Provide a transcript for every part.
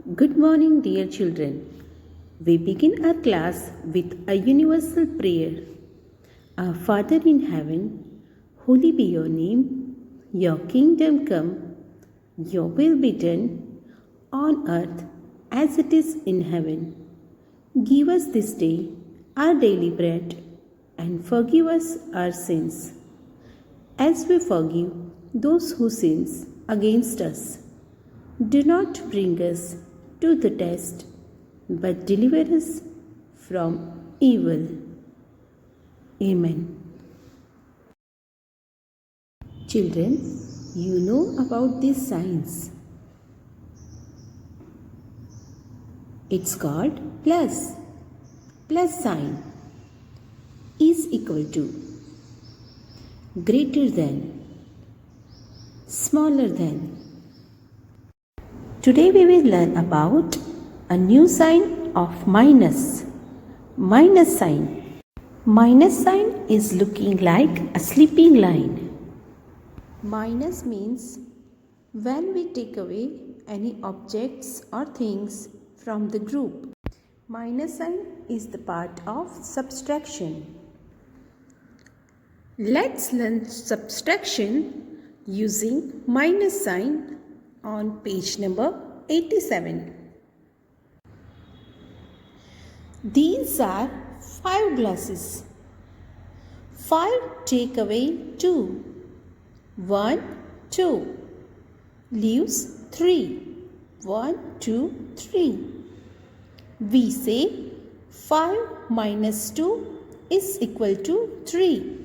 Good morning, dear children. We begin our class with a universal prayer. Our Father in heaven, holy be your name. Your kingdom come, your will be done on earth as it is in heaven. Give us this day our daily bread and forgive us our sins as we forgive those who sins against us. Do not bring us to the test, but deliver us from evil. Amen. Children, you know about these signs. It's called plus. Plus sign is equal to, greater than, smaller than. Today we will learn about a new sign of minus. Minus sign. Minus sign is looking like a sleeping line. Minus means when we take away any objects or things from the group. Minus sign is the part of subtraction. Let's learn subtraction using minus sign on page number 87. These are 5 glasses. 5 take away 2. 1, 2. Leaves 3. 1, 2, 3. We say 5 minus 2 is equal to 3.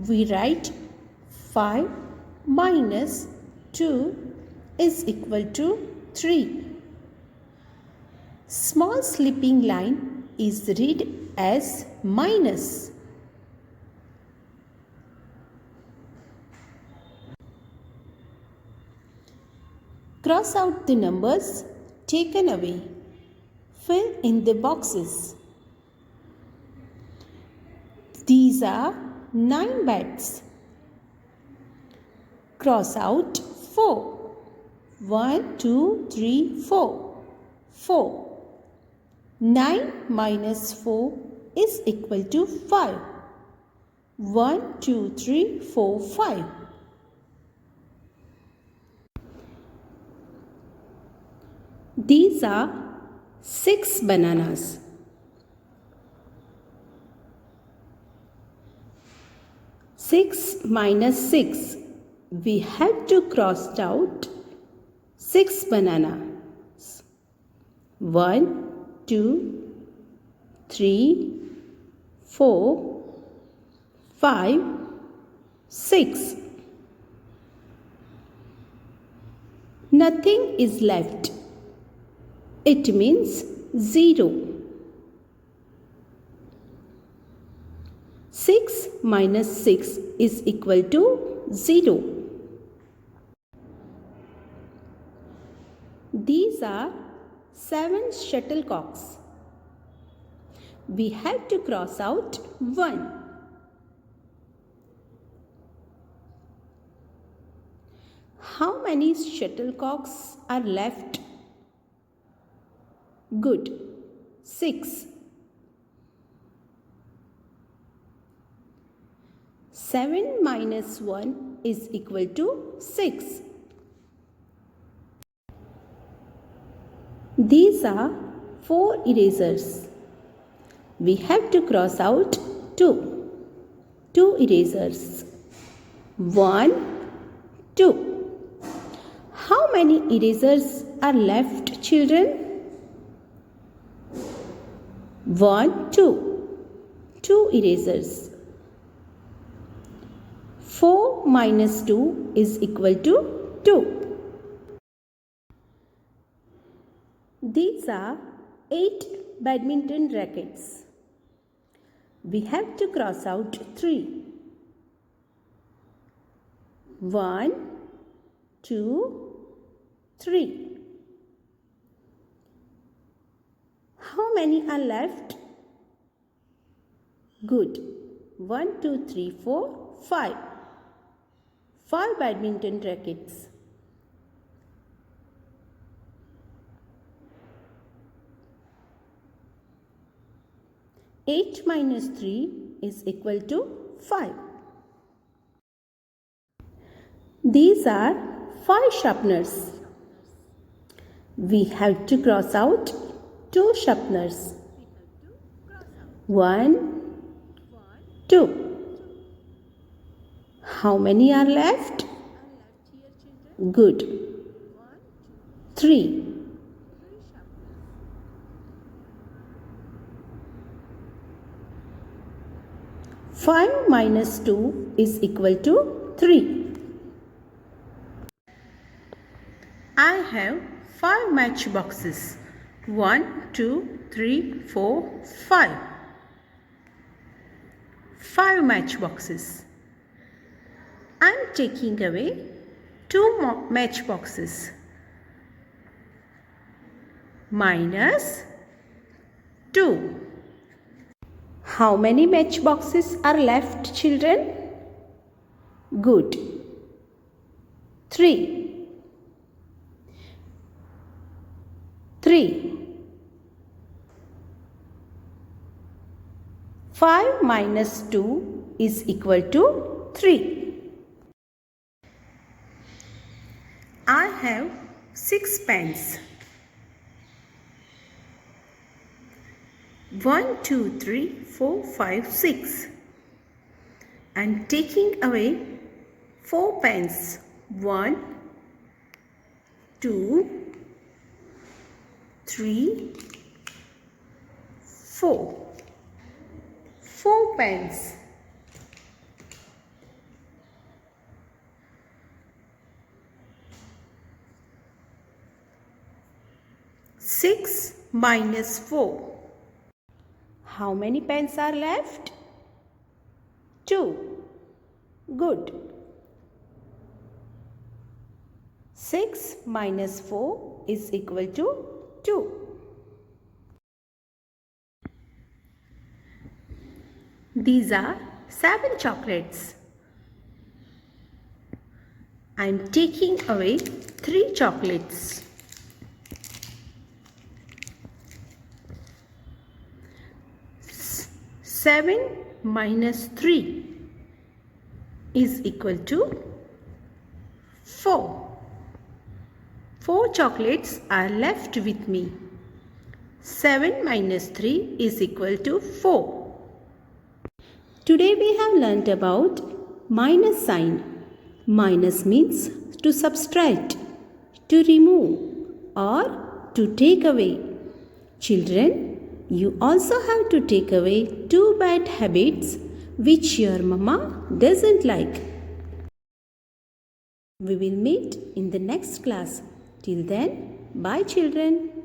We write 5 minus 2 is equal to 3. Small sleeping line is read as minus. Cross out the numbers taken away. Fill in the boxes. These are 9 beds. Cross out 4. 1, 2, 3, 4. 4. 9 minus 4 is equal to 5. 1, 2, 3, 4, 5. These are 6 bananas. 6 minus 6. We have to cross out 6 bananas. 1, 2, 3, 4, 5, 6. Nothing is left. It means 0. 6 minus 6 is equal to 0. These are 7 shuttlecocks. We have to cross out 1. How many shuttlecocks are left? Good. 6. 7 minus 1 is equal to 6. These are 4 erasers. We have to cross out 2. 2 erasers. 1, 2. How many erasers are left, children? 1, 2. 2 erasers. 4 minus 2 is equal to 2. These are 8 badminton rackets. We have to cross out 3. 1, 2, 3. How many are left? Good. 1, 2, 3, 4, 5. 5 badminton rackets. 8 minus 3 is equal to 5. These are 5 sharpeners. We have to cross out 2 sharpeners. 1, 2. How many are left? Good. 3. 5 minus 2 is equal to 3. I have 5 match boxes. 1, 2, 3, 4, 5. 5 match boxes. I am taking away 2 match boxes. Minus 2. How many match boxes are left, children? Good. 3. 3. 5 minus 2 is equal to 3. I have 6 pens. 1, 2, 3, 4, 5, 6. And taking away 4 pens. 1, 2, 3, 4. 4 pens. 6 minus 4. How many pens are left? 2. Good. 6 minus 4 is equal to 2. These are 7 chocolates. I am taking away 3 chocolates. 7 minus 3 is equal to 4. 4 chocolates are left with me. 7 minus 3 is equal to 4. Today we have learnt about minus sign. Minus means to subtract, to remove, or to take away. Children, you also have to take away 2 bad habits which your mama doesn't like. We will meet in the next class. Till then, bye children.